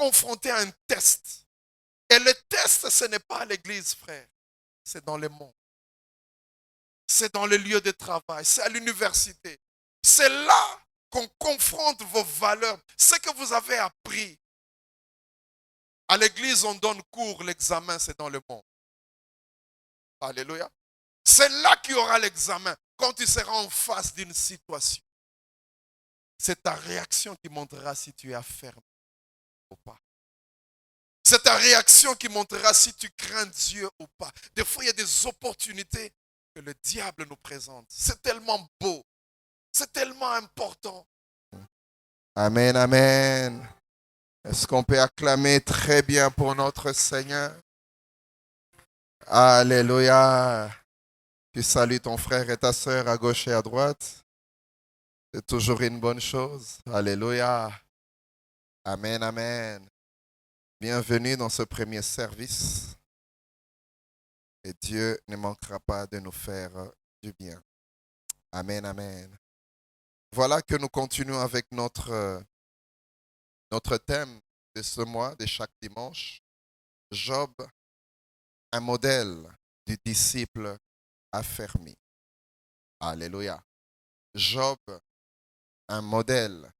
confronté à un test. Et le test, ce n'est pas à l'église, frère. C'est dans le monde. C'est dans le lieu de travail. C'est à l'université. C'est là qu'on confronte vos valeurs. Ce que vous avez appris. À l'église, on donne cours. L'examen, c'est dans le monde. Alléluia. C'est là qu'il y aura l'examen. Quand tu seras en face d'une situation. C'est ta réaction qui montrera si tu es affermi ou pas. C'est ta réaction qui montrera si tu crains Dieu ou pas. Des fois, il y a des opportunités que le diable nous présente. C'est tellement beau. C'est tellement important. Amen, amen. Est-ce qu'on peut acclamer très bien pour notre Seigneur? Alléluia. Tu salues ton frère et ta sœur à gauche et à droite. C'est toujours une bonne chose. Alléluia. Amen, amen. Bienvenue dans ce premier service. Et Dieu ne manquera pas de nous faire du bien. Amen, amen. Voilà que nous continuons avec notre thème de ce mois, de chaque dimanche. Job, un modèle du disciple affermi. Alléluia. Job, un modèle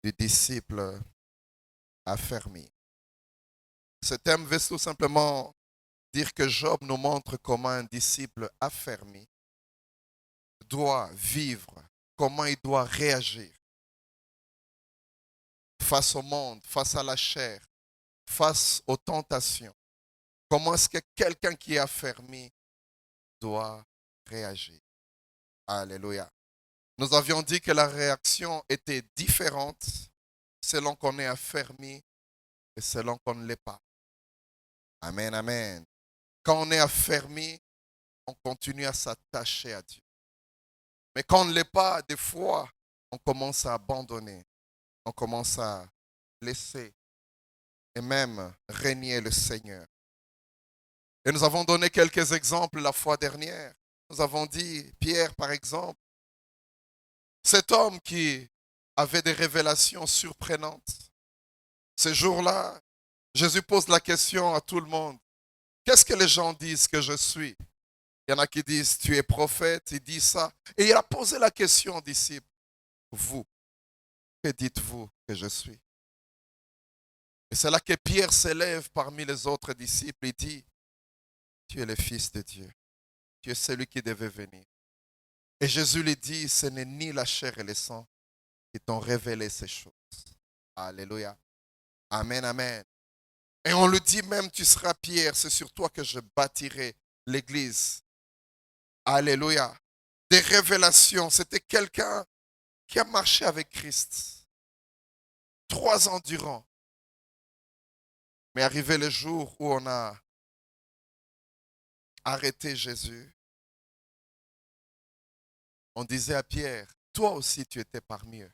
du disciple affermi. Ce thème veut tout simplement dire que Job nous montre comment un disciple affermi doit vivre, comment il doit réagir face au monde, face à la chair, face aux tentations. Comment est-ce que quelqu'un qui est affermi doit réagir? Alléluia. Nous avions dit que la réaction était différente selon qu'on est affermi et selon qu'on ne l'est pas. Amen, amen. Quand on est affermi, on continue à s'attacher à Dieu. Mais quand on ne l'est pas, des fois, on commence à abandonner. On commence à laisser et même régner le Seigneur. Et nous avons donné quelques exemples la fois dernière. Nous avons dit, Pierre par exemple, cet homme qui avait des révélations surprenantes. Ce jour-là, Jésus pose la question à tout le monde. Qu'est-ce que les gens disent que je suis? Il y en a qui disent, tu es prophète, il dit ça. Et il a posé la question aux disciples, vous, que dites-vous que je suis? Et c'est là que Pierre s'élève parmi les autres disciples et dit, tu es le Fils de Dieu. Tu es celui qui devait venir. Et Jésus lui dit, ce n'est ni la chair et le sang qui t'ont révélé ces choses. Alléluia. Amen, amen. Et on lui dit même, tu seras Pierre, c'est sur toi que je bâtirai l'église. Alléluia. Des révélations. C'était quelqu'un qui a marché avec Christ 3 ans durant. Mais arrivé le jour où on a arrêté Jésus, on disait à Pierre, toi aussi tu étais parmi eux.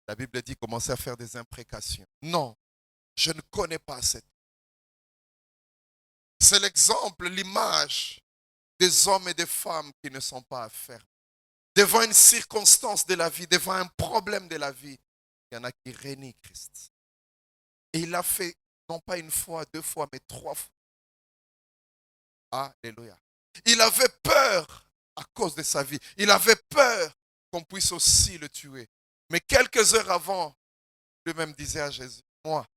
La Bible dit commencer à faire des imprécations. Non, je ne connais pas cette. C'est l'exemple, l'image des hommes et des femmes qui ne sont pas affermis. Devant une circonstance de la vie, devant un problème de la vie, il y en a qui renient Christ. Et il l'a fait non pas une fois, 2 fois, mais 3 fois. Alléluia. Il avait peur à cause de sa vie. Il avait peur qu'on puisse aussi le tuer. Mais quelques heures avant, lui-même disait à Jésus, moi,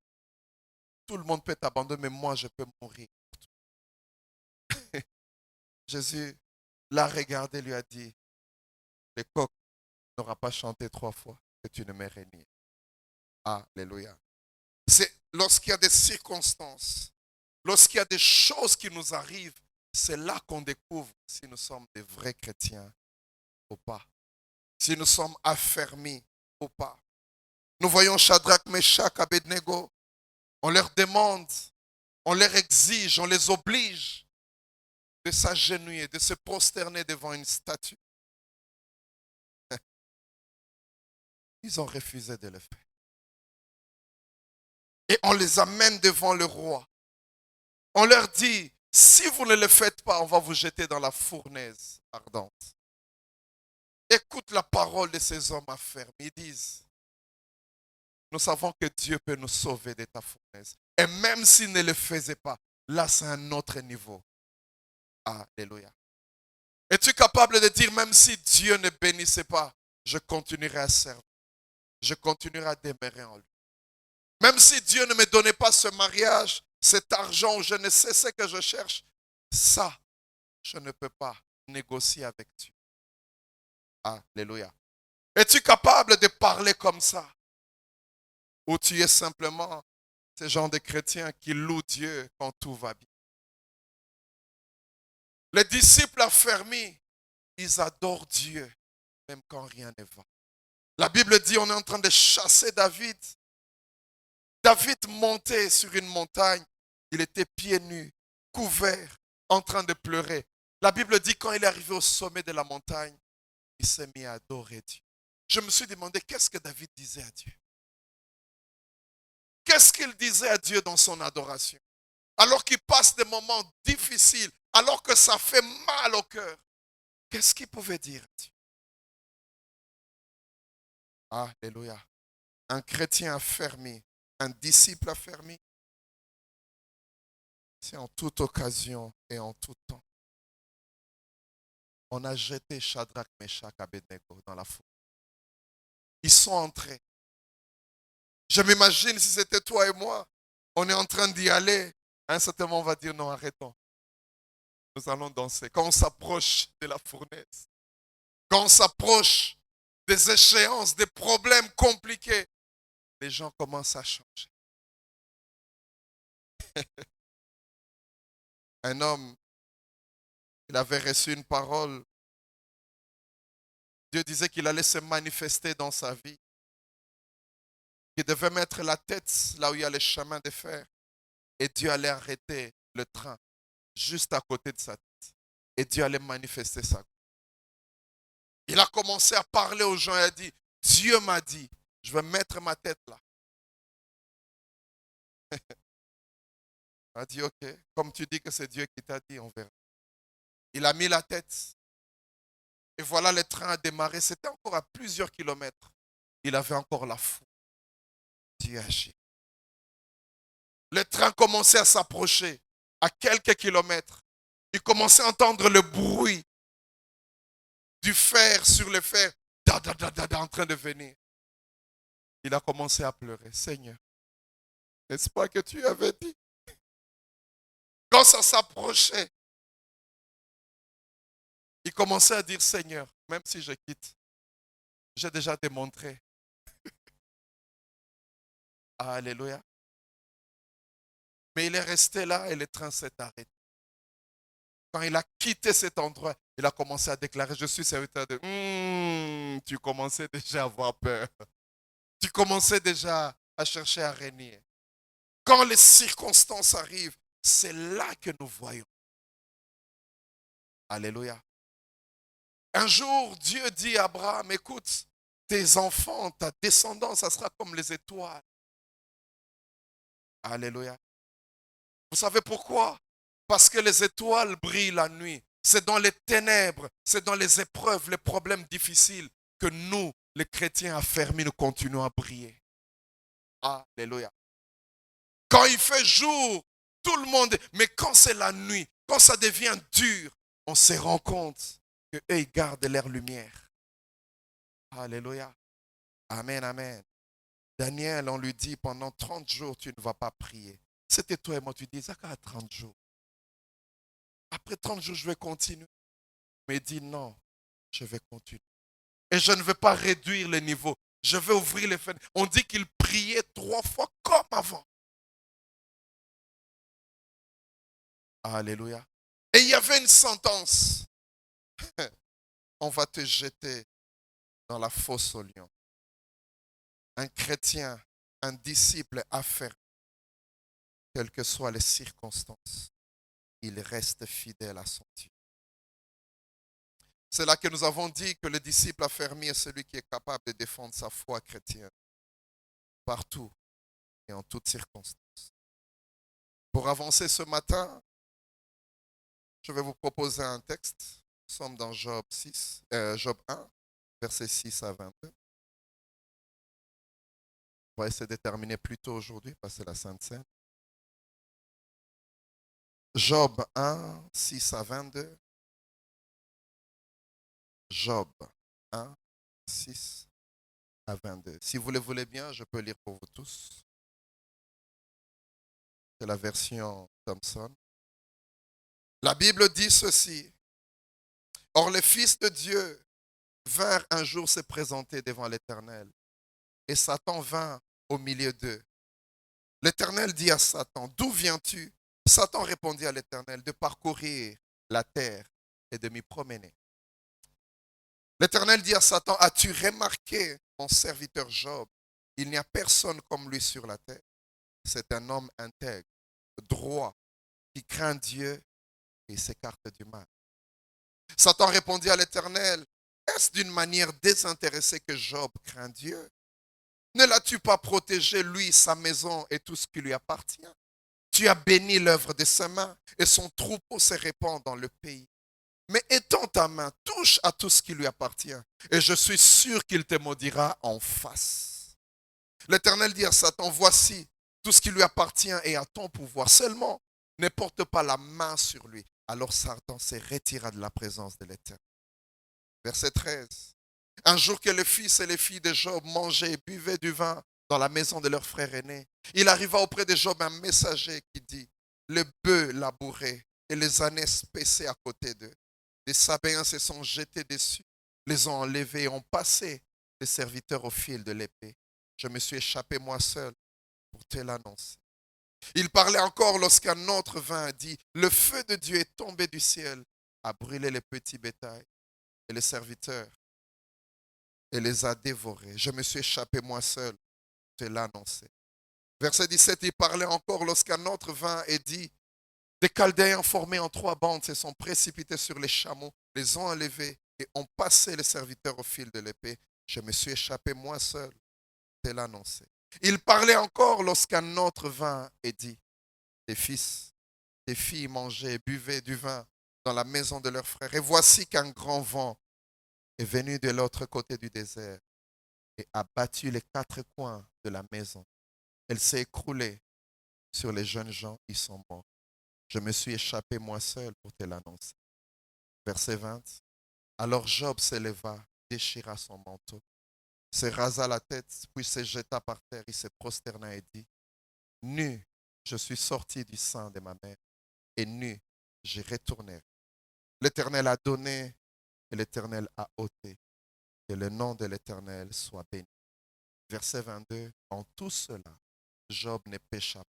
tout le monde peut t'abandonner, mais moi, je peux mourir. Jésus l'a regardé, lui a dit, le coq n'aura pas chanté 3 fois que tu ne m'aies régné. Alléluia. C'est lorsqu'il y a des circonstances, lorsqu'il y a des choses qui nous arrivent, c'est là qu'on découvre si nous sommes des vrais chrétiens ou pas. Si nous sommes affermis ou pas. Nous voyons Shadrach, Meshach, Abednego. On leur demande, on leur exige, on les oblige de s'agenouiller, de se prosterner devant une statue. Ils ont refusé de le faire. Et on les amène devant le roi. On leur dit, si vous ne le faites pas, on va vous jeter dans la fournaise ardente. Écoute la parole de ces hommes affermis. Ils disent, nous savons que Dieu peut nous sauver de ta fournaise. Et même s'il ne le faisait pas, là c'est un autre niveau. Alléluia. Es-tu capable de dire, même si Dieu ne bénissait pas, je continuerai à servir. Je continuerai à demeurer en lui. Même si Dieu ne me donnait pas ce mariage, cet argent, je ne sais ce que je cherche, ça, je ne peux pas négocier avec Dieu. Alléluia. Es-tu capable de parler comme ça? Ou tu es simplement ce genre de chrétien qui loue Dieu quand tout va bien? Les disciples affermis, ils adorent Dieu même quand rien ne va. La Bible dit on est en train de chasser David. David montait sur une montagne. Il était pieds nus, couvert, en train de pleurer. La Bible dit quand il est arrivé au sommet de la montagne, il s'est mis à adorer Dieu. Je me suis demandé qu'est-ce que David disait à Dieu. Qu'est-ce qu'il disait à Dieu dans son adoration? Alors qu'il passe des moments difficiles, alors que ça fait mal au cœur. Qu'est-ce qu'il pouvait dire à Dieu? Alléluia. Un chrétien affermi, un disciple affermi, c'est en toute occasion et en tout temps. On a jeté Shadrach, Meshach, Abednego dans la foule. Ils sont entrés. Je m'imagine si c'était toi et moi, on est en train d'y aller. À un certain moment, on va dire non, arrêtons. Nous allons danser. Quand on s'approche de la fournaise, quand on s'approche des échéances, des problèmes compliqués, les gens commencent à changer. Un homme, il avait reçu une parole. Dieu disait qu'il allait se manifester dans sa vie. Il devait mettre la tête là où il y a le chemin de fer. Et Dieu allait arrêter le train juste à côté de sa tête. Et Dieu allait manifester sa gloire. Il a commencé à parler aux gens et a dit, Dieu m'a dit, je vais mettre ma tête là. Il a dit, ok, comme tu dis que c'est Dieu qui t'a dit, on verra. Il a mis la tête. Et voilà, le train a démarré. C'était encore à plusieurs kilomètres. Il avait encore la foule. Dieu agit. Le train commençait à s'approcher à quelques kilomètres. Il commençait à entendre le bruit du fer sur le fer, en train de venir. Il a commencé à pleurer. Seigneur, n'est-ce pas que tu avais dit? Quand ça s'approchait, il commençait à dire, Seigneur, même si je quitte, j'ai déjà démontré. Alléluia. Mais il est resté là et le train s'est arrêté. Quand il a quitté cet endroit, il a commencé à déclarer, je suis serviteur de... Tu commençais déjà à avoir peur. Tu commençais déjà à chercher à régner. Quand les circonstances arrivent, c'est là que nous voyons. Alléluia. Un jour, Dieu dit à Abraham, écoute, tes enfants, ta descendance, ça sera comme les étoiles. Alléluia. Vous savez pourquoi? Parce que les étoiles brillent la nuit. C'est dans les ténèbres, c'est dans les épreuves, les problèmes difficiles que nous, les chrétiens affermis, nous continuons à briller. Alléluia. Quand il fait jour, tout le monde... Mais quand c'est la nuit, quand ça devient dur, on se rend compte qu'eux, ils gardent leur lumière. Alléluia. Amen, amen. Daniel, on lui dit, pendant 30 jours, tu ne vas pas prier. C'était toi et moi, tu dis, ça à 30 jours. Après 30 jours, je vais continuer. Mais il dit, non, je vais continuer. Et je ne vais pas réduire le niveau. Je vais ouvrir les fenêtres. On dit qu'il priait 3 fois comme avant. Alléluia. Et il y avait une sentence. On va te jeter dans la fosse au lion. Un chrétien, un disciple affermi, quelles que soient les circonstances, il reste fidèle à son Dieu. C'est là que nous avons dit que le disciple affermi est celui qui est capable de défendre sa foi chrétienne partout et en toutes circonstances. Pour avancer ce matin, je vais vous proposer un texte. Nous sommes dans Job 1, versets 6 à 22. On va essayer de terminer plus tôt aujourd'hui parce que c'est la Sainte Seine. Job 1, 6 à 22. Job 1, 6 à 22. Si vous le voulez bien, je peux lire pour vous tous. C'est la version Thomson. La Bible dit ceci. Or, les fils de Dieu vinrent un jour se présenter devant l'Éternel. Et Satan vint au milieu d'eux. L'Éternel dit à Satan, d'où viens-tu? Satan répondit à l'Éternel, de parcourir la terre et de m'y promener. L'Éternel dit à Satan, as-tu remarqué mon serviteur Job? Il n'y a personne comme lui sur la terre. C'est un homme intègre, droit, qui craint Dieu et s'écarte du mal. Satan répondit à l'Éternel, est-ce d'une manière désintéressée que Job craint Dieu? Ne l'as-tu pas protégé, lui, sa maison et tout ce qui lui appartient? Tu as béni l'œuvre de ses mains et son troupeau se répand dans le pays. Mais étends ta main, touche à tout ce qui lui appartient et je suis sûr qu'il te maudira en face. L'Éternel dit à Satan, voici, tout ce qui lui appartient est à ton pouvoir. Seulement, ne porte pas la main sur lui. Alors Satan se retira de la présence de l'Éternel. Verset 13. Un jour que les fils et les filles de Job mangeaient et buvaient du vin dans la maison de leur frère aîné, il arriva auprès de Job un messager qui dit, les bœufs labourés et les ânesses paissés à côté d'eux. Les Sabéens se sont jetés dessus, les ont enlevés et ont passé les serviteurs au fil de l'épée. Je me suis échappé moi seul pour te l'annoncer. Il parlait encore lorsqu'un autre vint et dit, le feu de Dieu est tombé du ciel, a brûlé les petits bétails et les serviteurs et les a dévorés. Je me suis échappé moi seul pour te l'annoncer. Verset 17, il parlait encore lorsqu'un autre vint et dit, des Chaldéens formés en 3 bandes se sont précipités sur les chameaux, les ont enlevés et ont passé les serviteurs au fil de l'épée. Je me suis échappé moi seul pour te l'annoncer. Il parlait encore lorsqu'un autre vint et dit, tes fils, tes filles mangeaient et buvaient du vin dans la maison de leurs frères. Et voici qu'un grand vent est venu de l'autre côté du désert et a battu les 4 coins de la maison. Elle s'est écroulée sur les jeunes gens, ils sont morts. Je me suis échappé moi seul pour te l'annoncer. Verset 20. Alors Job s'éleva, déchira son manteau, se rasa la tête, puis se jeta par terre. Il se prosterna et dit, nu, je suis sorti du sein de ma mère, et nu, j'y retournerai. L'Éternel a donné, et l'Éternel a ôté. Que le nom de l'Éternel soit béni. Verset 22. En tout cela, Job ne pécha pas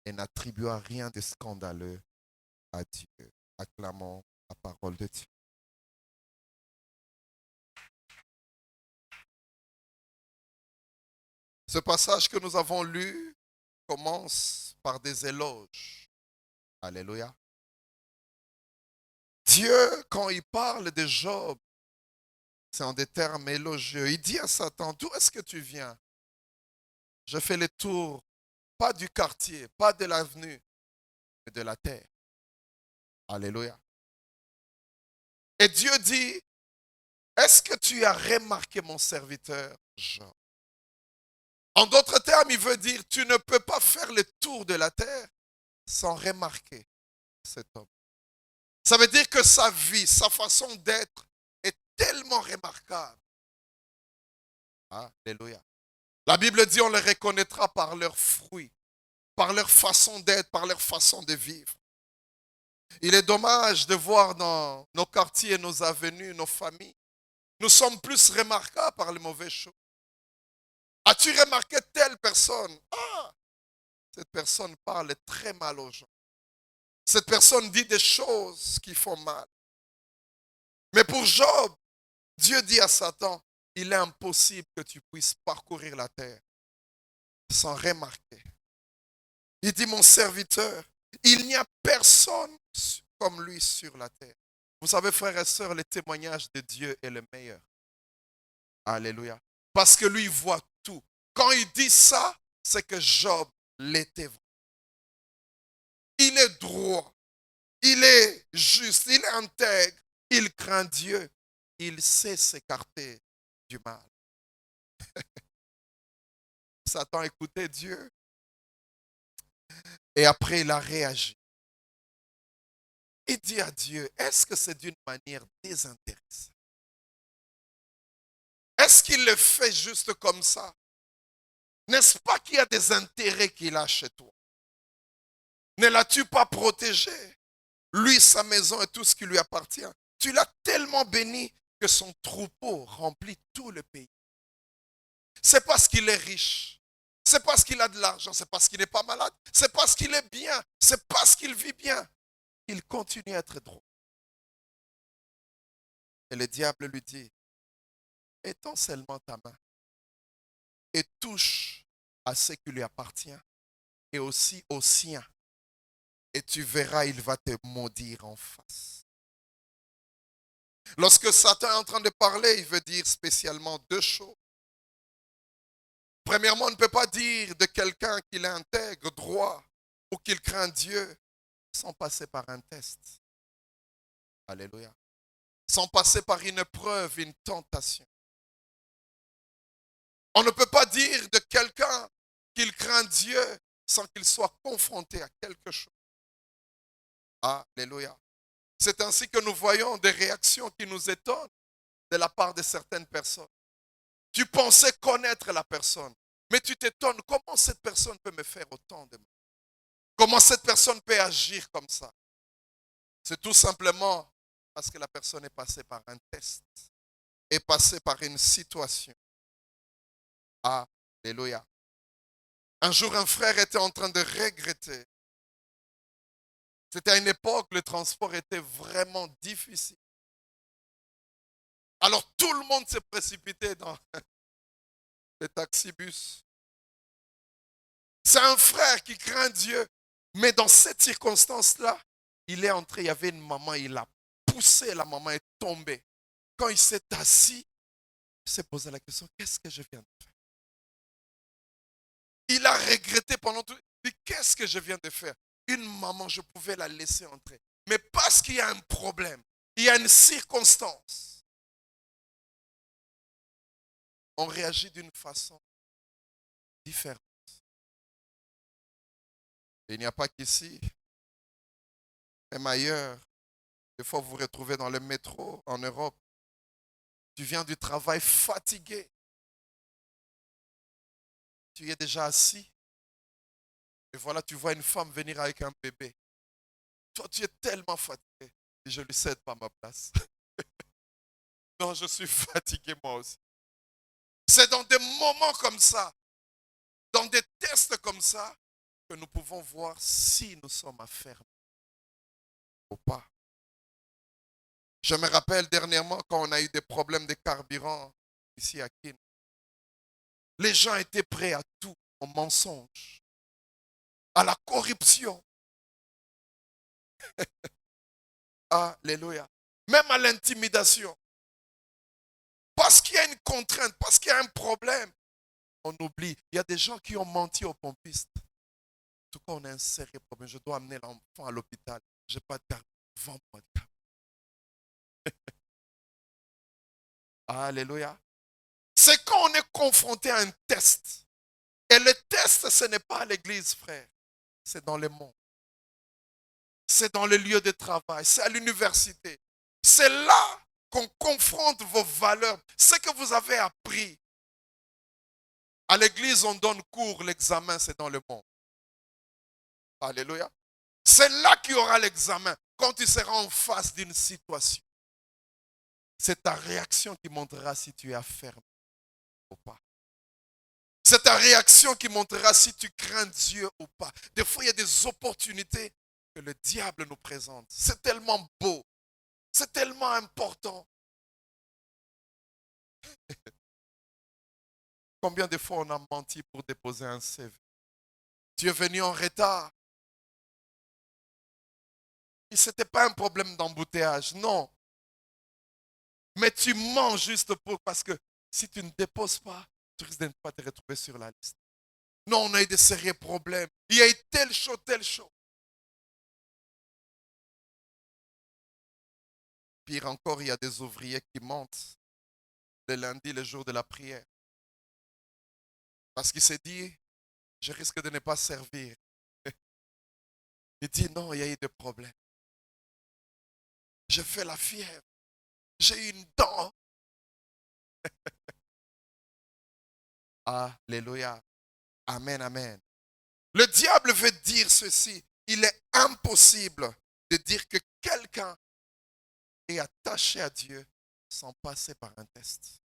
et n'attribua rien de scandaleux à Dieu. Acclamons la parole de Dieu. Ce passage que nous avons lu commence par des éloges. Alléluia. Dieu, quand il parle de Job, c'est en des termes élogieux. Il dit à Satan, d'où est-ce que tu viens? Je fais le tour, pas du quartier, pas de l'avenue, mais de la terre. Alléluia. Et Dieu dit, est-ce que tu as remarqué mon serviteur Job? En d'autres termes, il veut dire, tu ne peux pas faire le tour de la terre sans remarquer cet homme. Ça veut dire que sa vie, sa façon d'être est tellement remarquable. Alléluia. La Bible dit, on les reconnaîtra par leurs fruits, par leur façon d'être, par leur façon de vivre. Il est dommage de voir dans nos quartiers, nos avenues, nos familles, nous sommes plus remarquables par les mauvaises choses. As-tu remarqué telle personne? Cette personne parle très mal aux gens. Cette personne dit des choses qui font mal. Mais pour Job, Dieu dit à Satan, il est impossible que tu puisses parcourir la terre sans remarquer. Il dit, mon serviteur, il n'y a personne comme lui sur la terre. Vous savez, frères et sœurs, le témoignage de Dieu est le meilleur. Alléluia. Parce que lui, il voit tout. Quand il dit ça, c'est que Job l'était vraiment. Il est droit, il est juste, il est intègre, il craint Dieu, il sait s'écarter du mal. Vous Satan écoutait Dieu. Et après, il a réagi. Il dit à Dieu, est-ce que c'est d'une manière désintéressée? Est-ce qu'il le fait juste comme ça? N'est-ce pas qu'il y a des intérêts qu'il a chez toi? Ne l'as-tu pas protégé? Lui, sa maison et tout ce qui lui appartient. Tu l'as tellement béni que son troupeau remplit tout le pays. C'est parce qu'il est riche. C'est parce qu'il a de l'argent. C'est parce qu'il n'est pas malade. C'est parce qu'il est bien. C'est parce qu'il vit bien. Il continue à être droit. Et le diable lui dit, étends seulement ta main et touche à ce qui lui appartient et aussi au sien. Et tu verras, il va te maudire en face. Lorsque Satan est en train de parler, il veut dire spécialement deux choses. Premièrement, on ne peut pas dire de quelqu'un qu'il est intègre, droit ou qu'il craint Dieu sans passer par un test. Alléluia. Sans passer par une épreuve, une tentation. On ne peut pas dire de quelqu'un qu'il craint Dieu sans qu'il soit confronté à quelque chose. Alléluia. C'est ainsi que nous voyons des réactions qui nous étonnent de la part de certaines personnes. Tu pensais connaître la personne, mais tu t'étonnes comment cette personne peut me faire autant de mal. Comment cette personne peut agir comme ça. C'est tout simplement parce que la personne est passée par un test, est passée par une situation. Alléluia. Un jour, un frère était en train de regretter. C'était à une époque où le transport était vraiment difficile. Alors tout le monde s'est précipité dans les taxibus. C'est un frère qui craint Dieu. Mais dans cette circonstance-là, il est entré, il y avait une maman, il a poussé, la maman est tombée. Quand il s'est assis, il s'est posé la question, qu'est-ce que je viens de faire? Il a regretté pendant tout. Mais qu'est-ce que je viens de faire? Une maman, je pouvais la laisser entrer. Mais parce qu'il y a un problème, il y a une circonstance, on réagit d'une façon différente. Et il n'y a pas qu'ici, même ailleurs. Des fois, vous vous retrouvez dans le métro en Europe. Tu viens du travail fatigué. Tu es déjà assis. Et voilà, tu vois une femme venir avec un bébé. Toi, tu es tellement fatigué. Et je ne lui cède pas ma place. Non, je suis fatigué moi aussi. C'est dans des moments comme ça, dans des tests comme ça, que nous pouvons voir si nous sommes affermis ou pas. Je me rappelle dernièrement quand on a eu des problèmes de carburant ici à Kin. Les gens étaient prêts à tout, au mensonge, à la corruption. Alléluia. Même à l'intimidation. Parce qu'il y a une contrainte, parce qu'il y a un problème. On oublie. Il y a des gens qui ont menti aux pompistes. En tout cas, on a un sérieux problème. Je dois amener l'enfant à l'hôpital. Je n'ai pas de carte. Vends-moi de carte. Alléluia. C'est quand on est confronté à un test. Et le test, ce n'est pas à l'église, frère. C'est dans le monde. C'est dans le lieu de travail. C'est à l'université. C'est là qu'on confronte vos valeurs. Ce que vous avez appris. À l'église, on donne cours. L'examen, c'est dans le monde. Alléluia. C'est là qu'il y aura l'examen. Quand tu seras en face d'une situation. C'est ta réaction qui montrera si tu es ferme ou pas. C'est ta réaction qui montrera si tu crains Dieu ou pas. Des fois, il y a des opportunités que le diable nous présente. C'est tellement beau. C'est tellement important. Combien de fois on a menti pour déposer un CV? Tu es venu en retard. Et ce n'était pas un problème d'embouteillage, non. Mais tu mens juste parce que si tu ne déposes pas, tu risques de ne pas te retrouver sur la liste. Non, on a eu des sérieux problèmes. Il y a eu telle chose, telle chose. Pire encore, il y a des ouvriers qui mentent le lundi, le jour de la prière. Parce qu'il s'est dit, je risque de ne pas servir. Il dit, non, il y a eu des problèmes. J'ai fait la fièvre. J'ai eu une dent. Alléluia. Amen, amen. Le diable veut dire ceci. Il est impossible de dire que quelqu'un est attaché à Dieu sans passer par un test.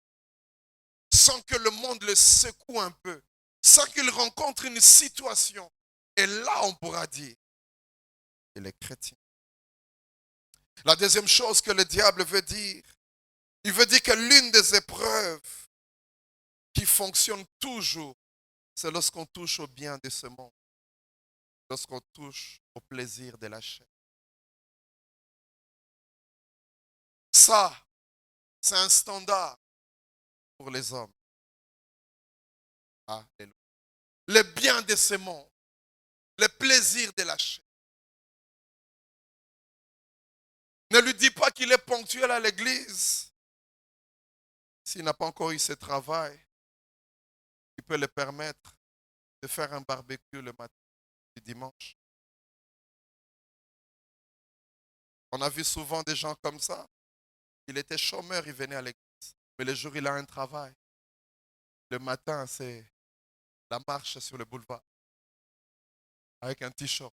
Sans que le monde le secoue un peu. Sans qu'il rencontre une situation. Et là, on pourra dire qu'il est chrétien. La deuxième chose que le diable veut dire, il veut dire que l'une des épreuves qui fonctionne toujours, c'est lorsqu'on touche au bien de ce monde. Lorsqu'on touche au plaisir de la chair. Ça, c'est un standard pour les hommes. Alléluia. Le bien de ce monde, le plaisir de la chair. Ne lui dis pas qu'il est ponctuel à l'église. S'il n'a pas encore eu ce travail, il peut le permettre de faire un barbecue le matin du dimanche. On a vu souvent des gens comme ça. Il était chômeur, il venait à l'église. Mais le jour où il a un travail, le matin, c'est la marche sur le boulevard avec un t-shirt.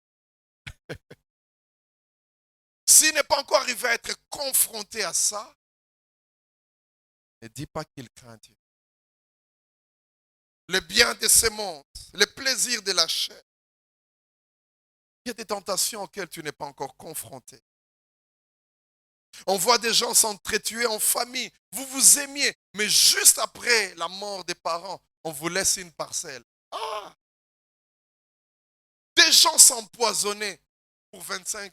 S'il n'est pas encore arrivé à être confronté à ça, ne dis pas qu'il craint Dieu. Le bien de ce monde, le plaisir de la chair. Il y a des tentations auxquelles tu n'es pas encore confronté. On voit des gens s'entretuer en famille. Vous vous aimiez, mais juste après la mort des parents, on vous laisse une parcelle. Des gens s'empoisonner pour 25/15.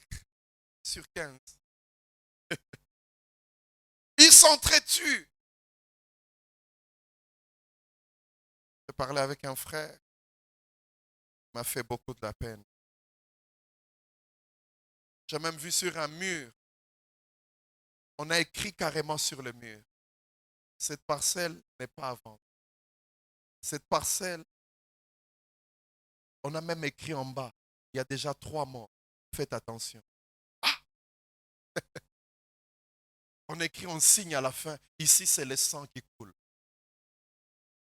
Ils s'entretuent. Je parlais avec un frère, il m'a fait beaucoup de la peine. J'ai même vu sur un mur, on a écrit carrément sur le mur, cette parcelle n'est pas à vendre. Cette parcelle, on a même écrit en bas, il y a déjà 3 morts. Faites attention. On écrit, on signe à la fin, ici c'est le sang qui coule.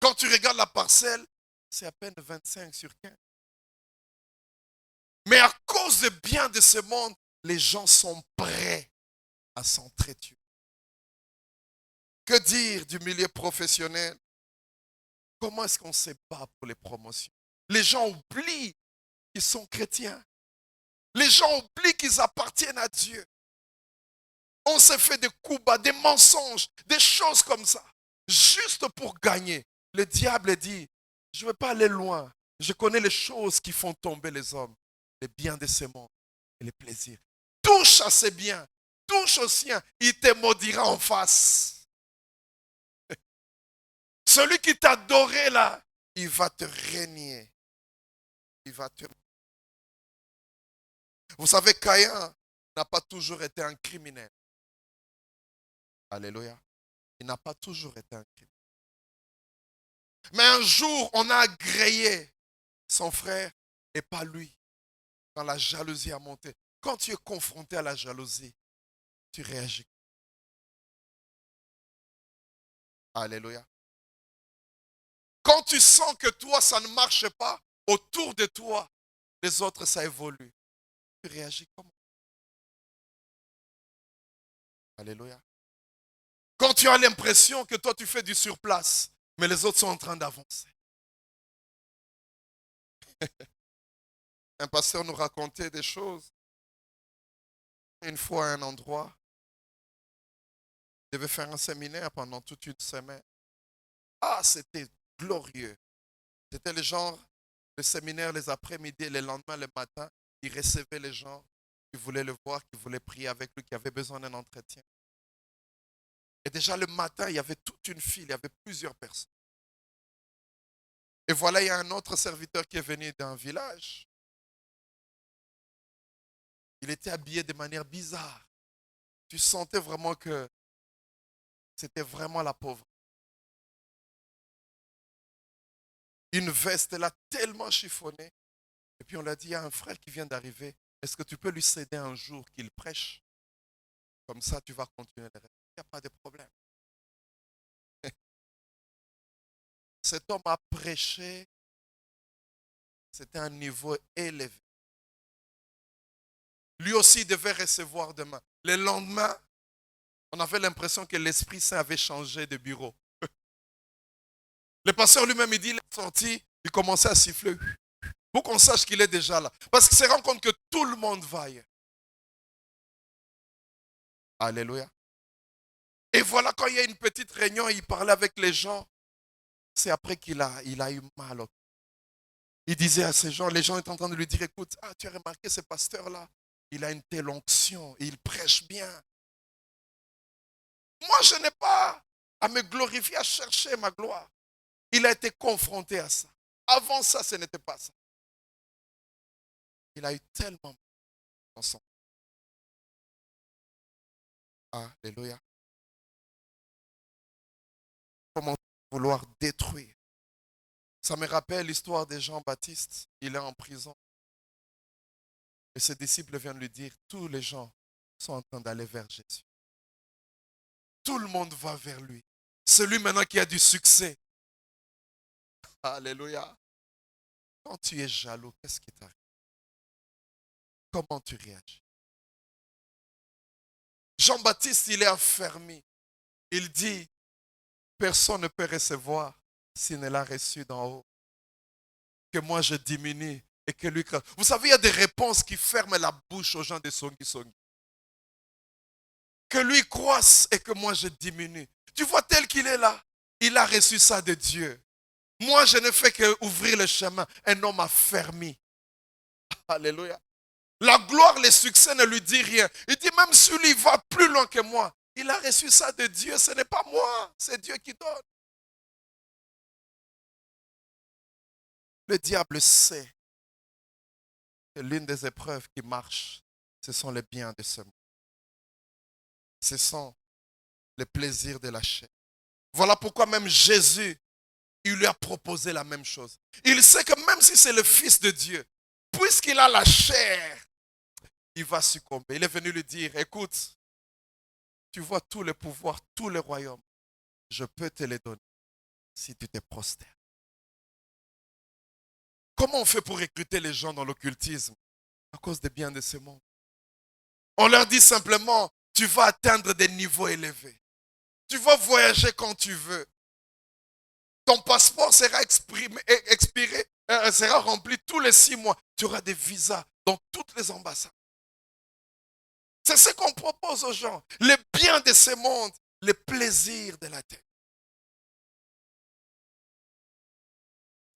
Quand tu regardes la parcelle, c'est à peine 25/15. Mais à cause du bien de ce monde, les gens sont prêts à s'entretuer. Que dire du milieu professionnel? Comment est-ce qu'on se bat pour les promotions? Les gens oublient qu'ils sont chrétiens. Les gens oublient qu'ils appartiennent à Dieu. On se fait des coups bas, des mensonges, des choses comme ça, juste pour gagner. Le diable dit, je ne veux pas aller loin. Je connais les choses qui font tomber les hommes, les biens de ce monde et les plaisirs. Touche à ces biens, touche aux siens, il te maudira en face. Celui qui t'a adoré là, il va te régner. Il va te... Vous savez, Caïn n'a pas toujours été un criminel. Alléluia. Il n'a pas toujours été un criminel. Mais un jour, on a agréé son frère et pas lui. Quand la jalousie a monté. Quand tu es confronté à la jalousie, tu réagis. Alléluia. Quand tu sens que toi, ça ne marche pas, autour de toi, les autres, ça évolue. Tu réagis comment? Alléluia. Quand tu as l'impression que toi, tu fais du surplace, mais les autres sont en train d'avancer. Un pasteur nous racontait des choses. Une fois à un endroit, il devait faire un séminaire pendant toute une semaine. C'était glorieux. C'était le genre, le séminaire les après-midi et le lendemain, le matin, il recevait les gens qui voulaient le voir, qui voulaient prier avec lui, qui avaient besoin d'un entretien. Et déjà le matin, il y avait toute une file, il y avait plusieurs personnes. Et voilà, il y a un autre serviteur qui est venu d'un village. Il était habillé de manière bizarre. Tu sentais vraiment que c'était vraiment la pauvre. Une veste là tellement chiffonnée. Et puis on lui a dit, il y a un frère qui vient d'arriver. Est-ce que tu peux lui céder un jour qu'il prêche? Comme ça, tu vas continuer le reste. Il n'y a pas de problème. Cet homme a prêché. C'était un niveau élevé. Lui aussi devait recevoir demain. Le lendemain, on avait l'impression que l'Esprit Saint avait changé de bureau. Le pasteur lui-même, il dit, il est sorti, il commençait à siffler. Pour qu'on sache qu'il est déjà là. Parce qu'il se rend compte que tout le monde vaille. Alléluia. Et voilà, quand il y a une petite réunion, il parlait avec les gens. C'est après qu'il a eu mal. Il disait à ces gens, les gens étaient en train de lui dire, écoute, tu as remarqué ce pasteur-là? Il a une telle onction, il prêche bien. Moi, je n'ai pas à me glorifier, à chercher ma gloire. Il a été confronté à ça. Avant ça, ce n'était pas ça. Il a eu tellement dans son. Alléluia. Comment vouloir détruire. Ça me rappelle l'histoire de Jean-Baptiste. Il est en prison. Et ses disciples viennent lui dire, tous les gens sont en train d'aller vers Jésus. Tout le monde va vers lui. Celui maintenant qui a du succès. Alléluia. Quand tu es jaloux, qu'est-ce qui t'arrive? Comment tu réagis? Jean-Baptiste, il est affermi. Il dit, personne ne peut recevoir s'il ne l'a reçu d'en haut. Que moi je diminue et que lui crée. Vous savez, il y a des réponses qui ferment la bouche aux gens de Songi Songi. Que lui croisse et que moi je diminue. Tu vois tel qu'il est là, il a reçu ça de Dieu. Moi je ne fais qu'ouvrir le chemin. Un homme affermi. Alléluia. La gloire, le succès ne lui dit rien. Il dit même si lui va plus loin que moi, il a reçu ça de Dieu. Ce n'est pas moi, c'est Dieu qui donne. Le diable sait que l'une des épreuves qui marche, ce sont les biens de ce monde. Ce sont les plaisirs de la chair. Voilà pourquoi même Jésus, il lui a proposé la même chose. Il sait que même si c'est le Fils de Dieu, puisqu'il a la chair, il va succomber. Il est venu lui dire, écoute, tu vois tous les pouvoirs, tous les royaumes, je peux te les donner si tu te prostères. Comment on fait pour recruter les gens dans l'occultisme? À cause des biens de ce monde. On leur dit simplement, tu vas atteindre des niveaux élevés. Tu vas voyager quand tu veux. Ton passeport sera expiré, sera rempli tous les 6 mois. Tu auras des visas dans toutes les ambassades. C'est ce qu'on propose aux gens. Les biens de ce monde, les plaisirs de la terre.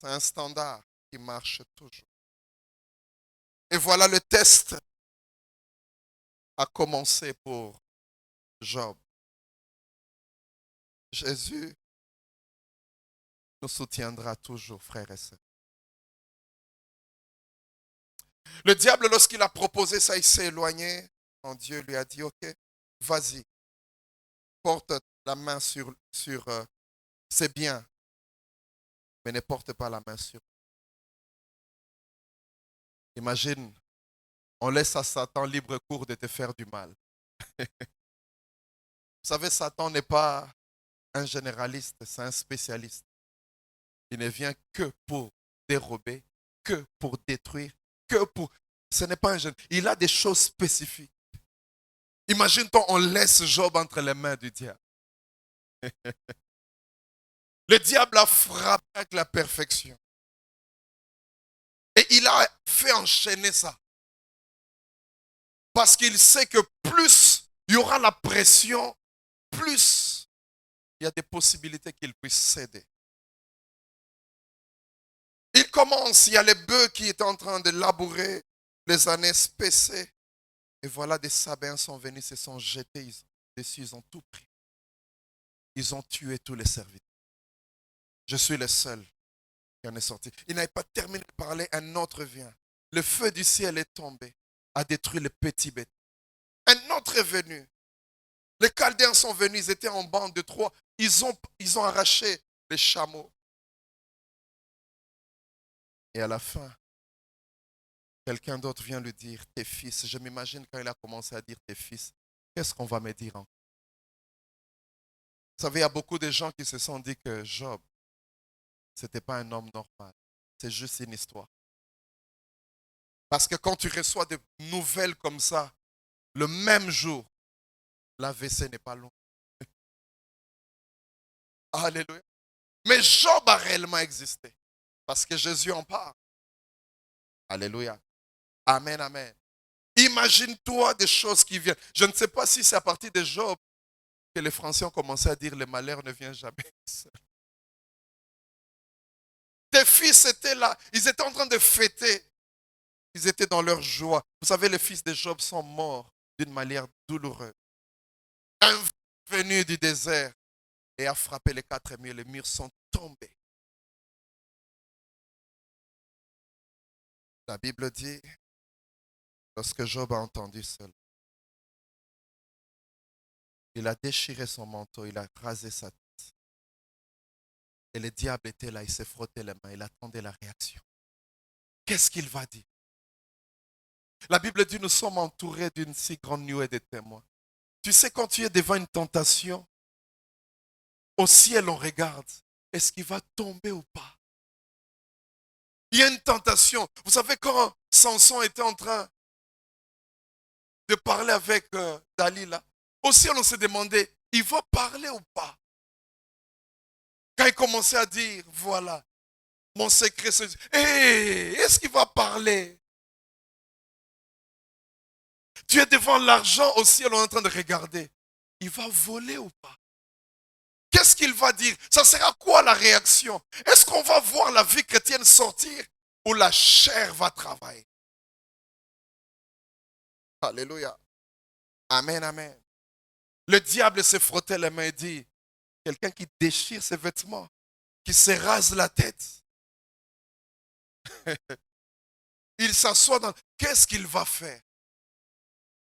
C'est un standard qui marche toujours. Et voilà le test a commencé pour Job. Jésus nous soutiendra toujours, frères et sœurs. Le diable, lorsqu'il a proposé ça, il s'est éloigné. Quand Dieu lui a dit, ok, vas-y, porte la main sur ses biens, mais ne porte pas la main sur. Imagine, on laisse à Satan libre cours de te faire du mal. Vous savez, Satan n'est pas un généraliste, c'est un spécialiste. Il ne vient que pour dérober, que pour détruire, que pour. Ce n'est pas un généraliste. Il a des choses spécifiques. Imagine-toi, on laisse Job entre les mains du diable. Le diable a frappé avec la perfection. Et il a fait enchaîner ça. Parce qu'il sait que plus il y aura la pression, plus il y a des possibilités qu'il puisse céder. Il commence, il y a les bœufs qui étaient en train de labourer, les années spécées. Et voilà, des Sabins sont venus, se sont jetés dessus, ils ont tout pris. Ils ont tué tous les serviteurs. Je suis le seul qui en est sorti. Il n'avait pas terminé de parler, un autre vient. Le feu du ciel est tombé, a détruit les petits bêtes. Un autre est venu. Les Chaldéens sont venus, ils étaient en bande de 3. Ils ont arraché les chameaux. Et à la fin, quelqu'un d'autre vient lui dire, tes fils. Je m'imagine quand il a commencé à dire tes fils, qu'est-ce qu'on va me dire encore? Vous savez, il y a beaucoup de gens qui se sont dit que Job, ce n'était pas un homme normal. C'est juste une histoire. Parce que quand tu reçois des nouvelles comme ça, le même jour, l'AVC n'est pas long. Alléluia. Mais Job a réellement existé. Parce que Jésus en parle. Alléluia. Amen, amen. Imagine-toi des choses qui viennent. Je ne sais pas si c'est à partir de Job que les Français ont commencé à dire le malheur ne vient jamais seul. Tes fils étaient là. Ils étaient en train de fêter. Ils étaient dans leur joie. Vous savez, les fils de Job sont morts d'une manière douloureuse. Un venu du désert et a frappé les 4 murs. Les murs sont tombés. La Bible dit, lorsque Job a entendu cela, il a déchiré son manteau, il a rasé sa tête. Et le diable était là, il s'est frotté les mains, il attendait la réaction. Qu'est-ce qu'il va dire? La Bible dit, nous sommes entourés d'une si grande nuée de témoins. Tu sais, quand tu es devant une tentation, au ciel on regarde, est-ce qu'il va tomber ou pas? Il y a une tentation. Vous savez, quand Samson était en train de parler avec Dalila, au ciel on s'est demandé, il va parler ou pas? Quand il commençait à dire, voilà, mon secret, c'est... Hé, est-ce qu'il va parler? Tu es devant l'argent, au ciel on est en train de regarder. Il va voler ou pas? Qu'est-ce qu'il va dire? Ça sera quoi la réaction? Est-ce qu'on va voir la vie chrétienne sortir ou la chair va travailler? Alléluia. Amen, amen. Le diable se frottait les mains et dit, quelqu'un qui déchire ses vêtements, qui se rase la tête. Il s'assoit dans... Qu'est-ce qu'il va faire?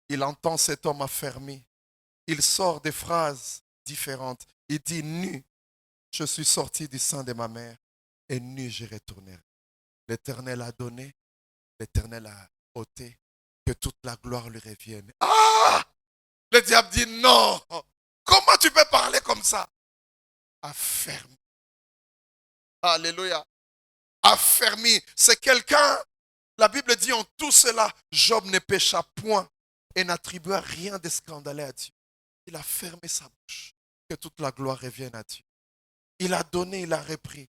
Il entend cet homme affermi. Il sort des phrases différentes. Il dit, nu, je suis sorti du sein de ma mère et nu je retournerai. L'Éternel a donné, l'Éternel a ôté, que toute la gloire lui revienne. Ah! Le diable dit, non, comment tu peux parler comme ça? Affermi. Alléluia. Affermi. C'est quelqu'un, la Bible dit en tout cela, Job ne pécha point et n'attribua rien de scandaleux à Dieu. Il a fermé sa bouche. Que toute la gloire revienne à Dieu. Il a donné, il a repris.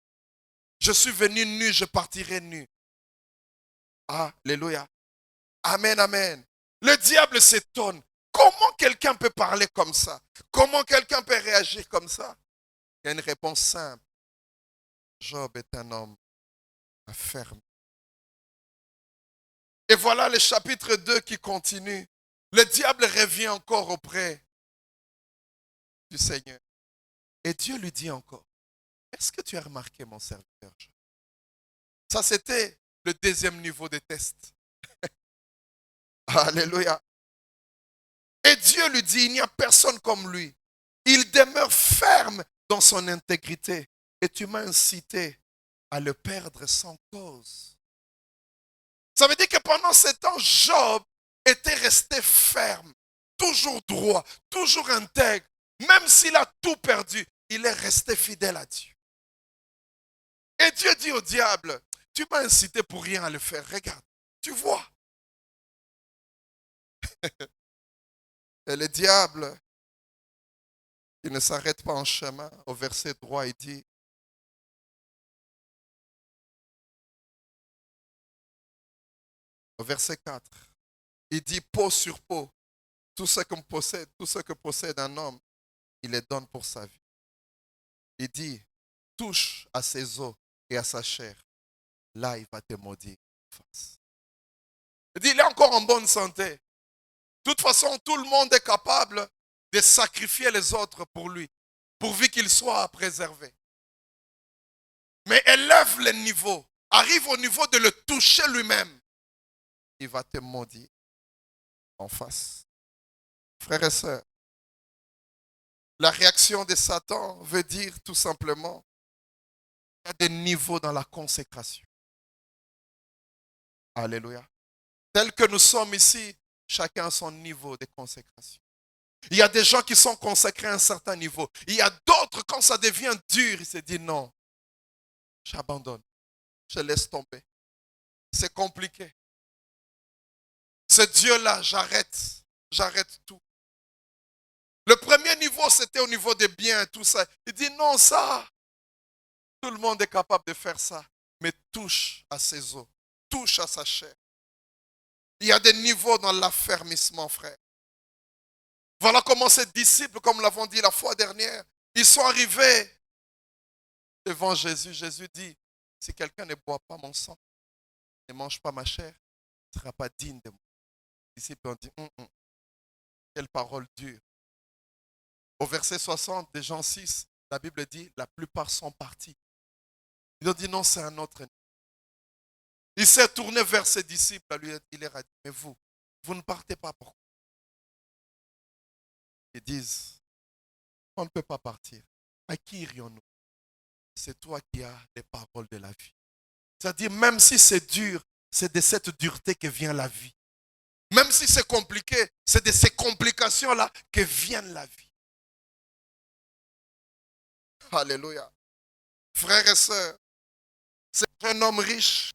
Je suis venu nu, je partirai nu. Alléluia. Amen, amen. Le diable s'étonne. Comment quelqu'un peut parler comme ça? Comment quelqu'un peut réagir comme ça? Il y a une réponse simple. Job est un homme ferme. Et voilà le chapitre 2 qui continue. Le diable revient encore auprès du Seigneur. Et Dieu lui dit encore, est-ce que tu as remarqué mon serviteur Job? Ça, c'était le deuxième niveau de test. Alléluia. Et Dieu lui dit, il n'y a personne comme lui. Il demeure ferme dans son intégrité. Et tu m'as incité à le perdre sans cause. Ça veut dire que pendant ce temps, Job était resté ferme, toujours droit, toujours intègre. Même s'il a tout perdu, il est resté fidèle à Dieu. Et Dieu dit au diable, tu m'as incité pour rien à le faire. Regarde, tu vois. Et le diable, il ne s'arrête pas en chemin. Au verset droit, il dit, au verset 4, il dit peau sur peau, tout ce que possède un homme, il les donne pour sa vie. Il dit, touche à ses os et à sa chair, là il va te maudire en face. Il dit, il est encore en bonne santé. De toute façon, tout le monde est capable de sacrifier les autres pour lui, pourvu qu'il soit préservé. Mais élève le niveau, arrive au niveau de le toucher lui-même. Il va te maudire en face. Frères et sœurs, la réaction de Satan veut dire tout simplement qu'il y a des niveaux dans la consécration. Alléluia. Tel que nous sommes ici, chacun a son niveau de consécration. Il y a des gens qui sont consacrés à un certain niveau. Il y a d'autres, quand ça devient dur, ils se disent non, j'abandonne, je laisse tomber. C'est compliqué. Ce Dieu-là, j'arrête tout. Le premier niveau, c'était au niveau des biens, tout ça. Il dit non, ça, tout le monde est capable de faire ça, mais touche à ses os, touche à sa chair. Il y a des niveaux dans l'affermissement, frère. Voilà comment ces disciples, comme nous l'avons dit la fois dernière, ils sont arrivés devant Jésus. Jésus dit, si quelqu'un ne boit pas mon sang, ne mange pas ma chair, il ne sera pas digne de moi. Les disciples ont dit, quelle parole dure. Au verset 60 de Jean 6, la Bible dit, la plupart sont partis. Ils ont dit, non, c'est un autre. Il s'est tourné vers ses disciples, il leur a dit, mais vous ne partez pas, pourquoi? Ils disent, on ne peut pas partir. À qui irions-nous? C'est toi qui as les paroles de la vie. C'est-à-dire, même si c'est dur, c'est de cette dureté que vient la vie. Même si c'est compliqué, c'est de ces complications-là que vient la vie. Alléluia. Frères et sœurs, c'est un homme riche.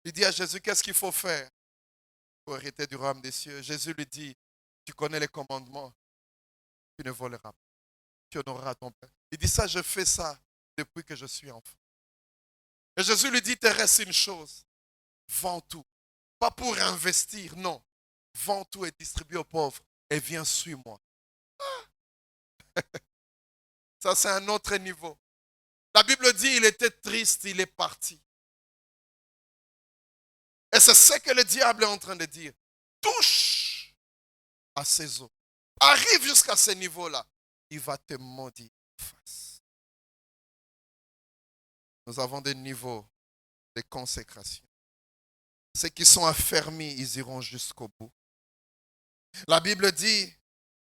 Il dit à Jésus, qu'est-ce qu'il faut faire pour hériter du royaume des cieux? Jésus lui dit, tu connais les commandements, tu ne voleras pas, tu honoreras ton père. Il dit ça, je fais ça depuis que je suis enfant. Et Jésus lui dit, il te reste une chose, vends tout. Pas pour investir, non. Vends tout et distribue aux pauvres et viens, suis-moi. Ça, c'est un autre niveau. La Bible dit, il était triste, il est parti. Et c'est ce que le diable est en train de dire. Touche à ses os. Arrive jusqu'à ce niveau-là. Il va te maudire en face. Nous avons des niveaux de consécration. Ceux qui sont affermis, ils iront jusqu'au bout. La Bible dit,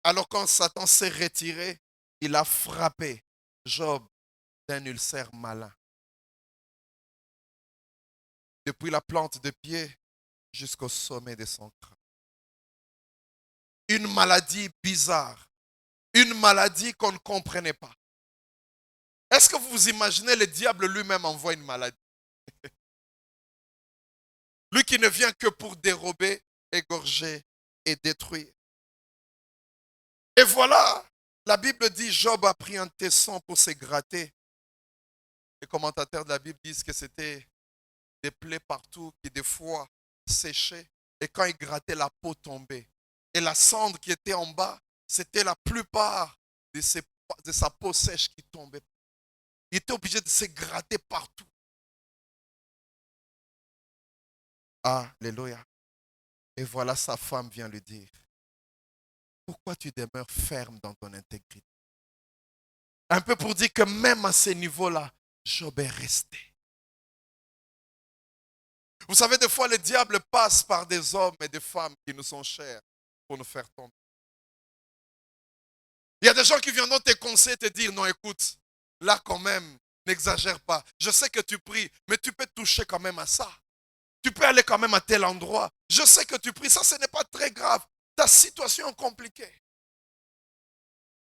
alors quand Satan s'est retiré, il a frappé Job d'un ulcère malin. Depuis la plante de pied jusqu'au sommet de son crâne. Une maladie bizarre. Une maladie qu'on ne comprenait pas. Est-ce que vous vous imaginez le diable lui-même envoie une maladie? Lui qui ne vient que pour dérober, égorger et détruire. Et voilà, la Bible dit, Job a pris un tesson pour se gratter. Les commentateurs de la Bible disent que c'était des plaies partout qui des fois séchaient. Et quand il grattait, la peau tombait. Et la cendre qui était en bas, c'était la plupart de sa peau sèche qui tombait. Il était obligé de se gratter partout. Alléluia. Et voilà, sa femme vient lui dire, pourquoi tu demeures ferme dans ton intégrité? Un peu pour dire que même à ce niveau-là, Job est resté. Vous savez, des fois, le diable passe par des hommes et des femmes qui nous sont chers pour nous faire tomber. Il y a des gens qui viendront te conseiller, te dire, non, écoute, là quand même, n'exagère pas. Je sais que tu pries, mais tu peux toucher quand même à ça. Tu peux aller quand même à tel endroit. Je sais que tu pries, ça ce n'est pas très grave. Ta situation est compliquée.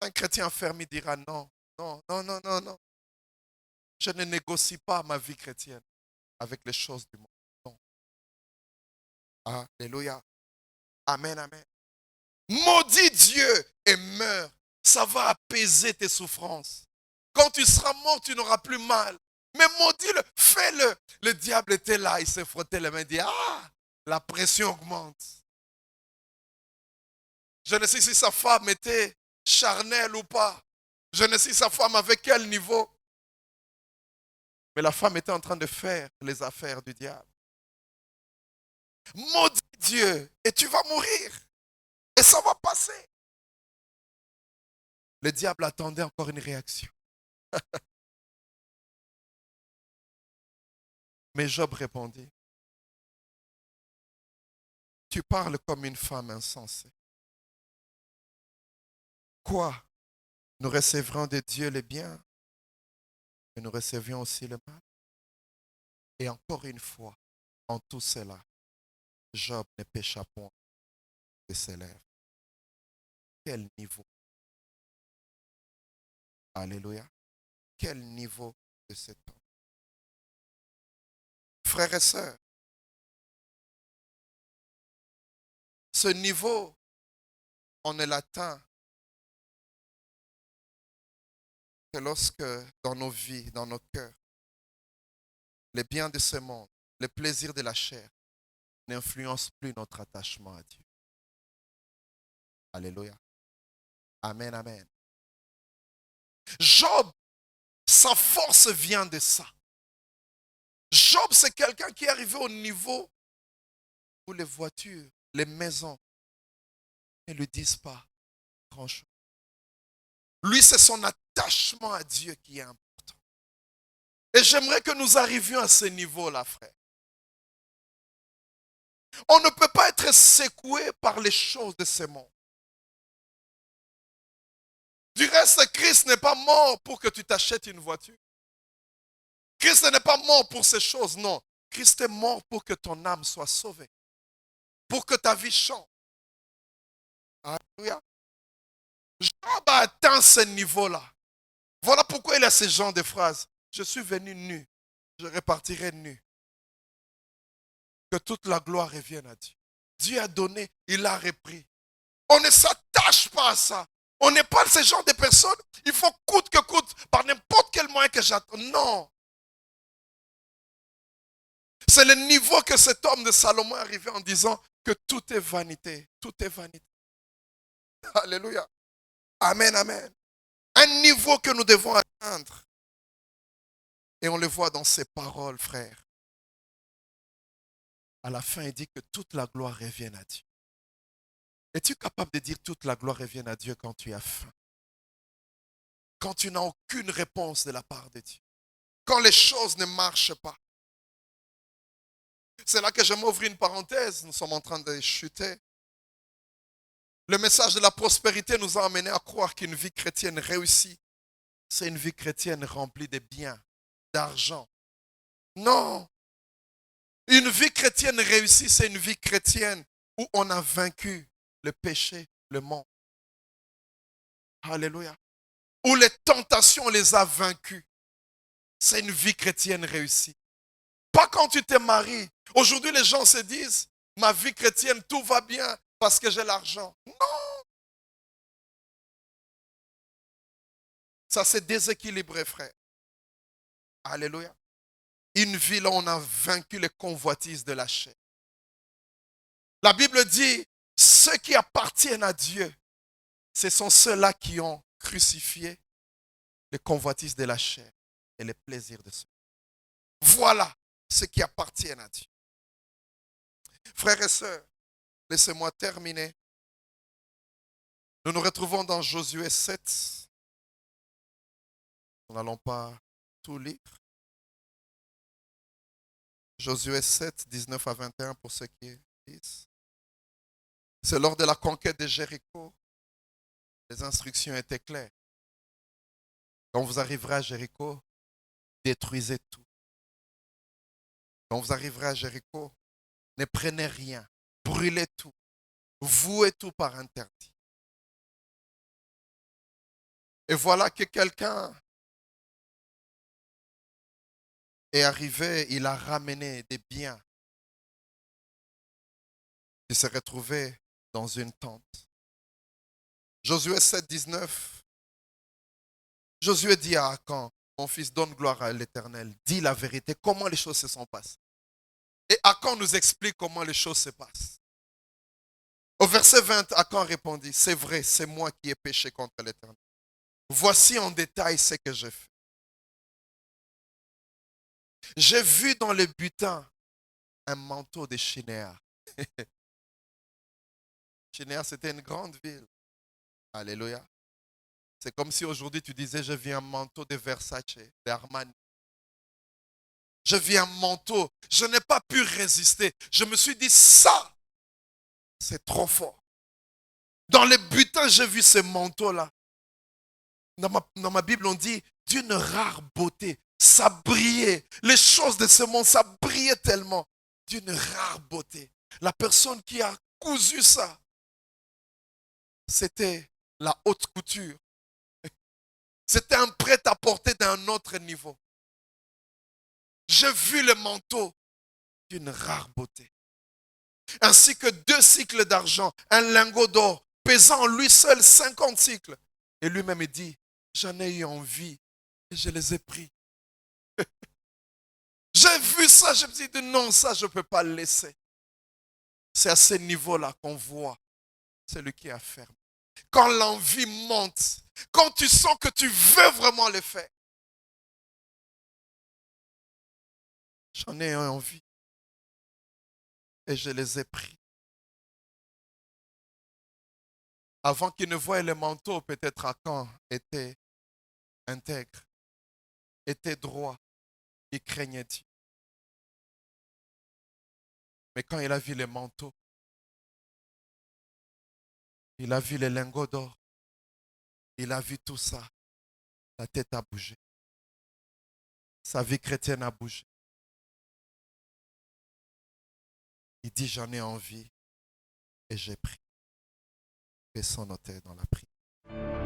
Un chrétien fermé dira non, non, non, non, non, non. Je ne négocie pas ma vie chrétienne avec les choses du monde. Non. Alléluia. Amen, amen. Maudis Dieu et meurs. Ça va apaiser tes souffrances. Quand tu seras mort, tu n'auras plus mal. Mais maudis-le, fais-le. Le diable était là, il s'est frotté les mains et dit, la pression augmente. Je ne sais si sa femme était charnelle ou pas. Je ne sais si sa femme avait quel niveau. Mais la femme était en train de faire les affaires du diable. Maudis Dieu et tu vas mourir. Et ça va passer. Le diable attendait encore une réaction. Mais Job répondit, tu parles comme une femme insensée. Quoi? Nous recevrons de Dieu le bien et nous recevions aussi le mal. Et encore une fois, en tout cela, Job ne pécha point de ses lèvres. Quel niveau? Alléluia. Quel niveau de cet homme? Frères et sœurs, ce niveau, on ne l'atteint que lorsque dans nos vies, dans nos cœurs, les biens de ce monde, les plaisirs de la chair n'influencent plus notre attachement à Dieu. Alléluia. Amen, amen. Job, sa force vient de ça. Job, c'est quelqu'un qui est arrivé au niveau où les voitures, les maisons ne lui disent pas grand-chose. Lui, c'est son attachement à Dieu qui est important. Et j'aimerais que nous arrivions à ce niveau-là, frère. On ne peut pas être secoué par les choses de ce monde. Du reste, Christ n'est pas mort pour que tu t'achètes une voiture. Christ n'est pas mort pour ces choses, non. Christ est mort pour que ton âme soit sauvée. Pour que ta vie change. Alléluia. Job a atteint ce niveau-là. Voilà pourquoi il a ce genre de phrases. Je suis venu nu, je repartirai nu. Que toute la gloire revienne à Dieu. Dieu a donné, il a repris. On ne s'attache pas à ça. On n'est pas ce genre de personnes. Il faut coûte que coûte, par n'importe quel moyen que j'attends. Non. C'est le niveau que cet homme de Salomon est arrivé en disant que tout est vanité. Tout est vanité. Alléluia. Amen, amen. Un niveau que nous devons atteindre. Et on le voit dans ses paroles, frère. À la fin, il dit que toute la gloire revienne à Dieu. Es-tu capable de dire toute la gloire revienne à Dieu quand tu as faim? Quand tu n'as aucune réponse de la part de Dieu? Quand les choses ne marchent pas? C'est là que je m'ouvre une parenthèse. Nous sommes en train de chuter. Le message de la prospérité nous a amené à croire qu'une vie chrétienne réussie, c'est une vie chrétienne remplie de biens, d'argent. Non. Une vie chrétienne réussie, c'est une vie chrétienne où on a vaincu le péché, le monde. Alléluia. Où les tentations, on les a vaincus. C'est une vie chrétienne réussie. Pas quand tu te maries. Aujourd'hui, les gens se disent, ma vie chrétienne, tout va bien parce que j'ai l'argent. Non. Ça s'est déséquilibré, frère. Alléluia. Une vie là, on a vaincu les convoitises de la chair. La Bible dit, ceux qui appartiennent à Dieu, ce sont ceux-là qui ont crucifié les convoitises de la chair et les plaisirs de ceux. Voilà ceux qui appartiennent à Dieu. Frères et sœurs, laissez-moi terminer. Nous nous retrouvons dans Josué 7. Nous n'allons pas tout lire. Josué 7, 19 à 21 pour ceux qui lisent. C'est lors de la conquête de Jéricho. Les instructions étaient claires. Quand vous arriverez à Jéricho, détruisez tout. Quand vous arriverez à Jéricho, ne prenez rien. Brûlez tout. Vouez tout par interdit. Et voilà que quelqu'un est arrivé, il a ramené des biens. Il s'est retrouvé dans une tente. Josué 7, 19. Josué dit à Akan, mon fils, donne gloire à l'Éternel. Dis la vérité, comment les choses se sont passées. Et Akan nous explique comment les choses se passent. Au verset 20, Akan répondit, c'est vrai, c'est moi qui ai péché contre l'Éternel. Voici en détail ce que j'ai fait. J'ai vu dans le butin un manteau de Shinéar. Shinéar, c'était une grande ville. Alléluia. C'est comme si aujourd'hui tu disais, je vis un manteau de Versace, d'Armani. Je vis un manteau. Je n'ai pas pu résister. Je me suis dit, ça, c'est trop fort. Dans le butin, j'ai vu ce manteau-là. Dans ma Bible, on dit, d'une rare beauté. Ça brillait. Les choses de ce monde, ça brillait tellement d'une rare beauté. La personne qui a cousu ça, c'était la haute couture. C'était un prêt-à-porter d'un autre niveau. J'ai vu le manteau d'une rare beauté. Ainsi que 2 cycles d'argent, un lingot d'or, pesant en lui seul 50 cycles. Et lui-même dit, j'en ai eu envie et je les ai pris. J'ai vu ça, je me suis dit, non, ça je ne peux pas le laisser. C'est à ce niveau-là qu'on voit celui qui a fermé. Quand l'envie monte, quand tu sens que tu veux vraiment le faire. J'en ai eu envie et je les ai pris. Avant qu'il ne voie le manteau, peut-être Akan était intègre, était droit, il craignait Dieu. Mais quand il a vu le manteau, il a vu les lingots d'or, il a vu tout ça, la tête a bougé. Sa vie chrétienne a bougé. Il dit, j'en ai envie et j'ai pris. Baissons nos têtes dans la prière.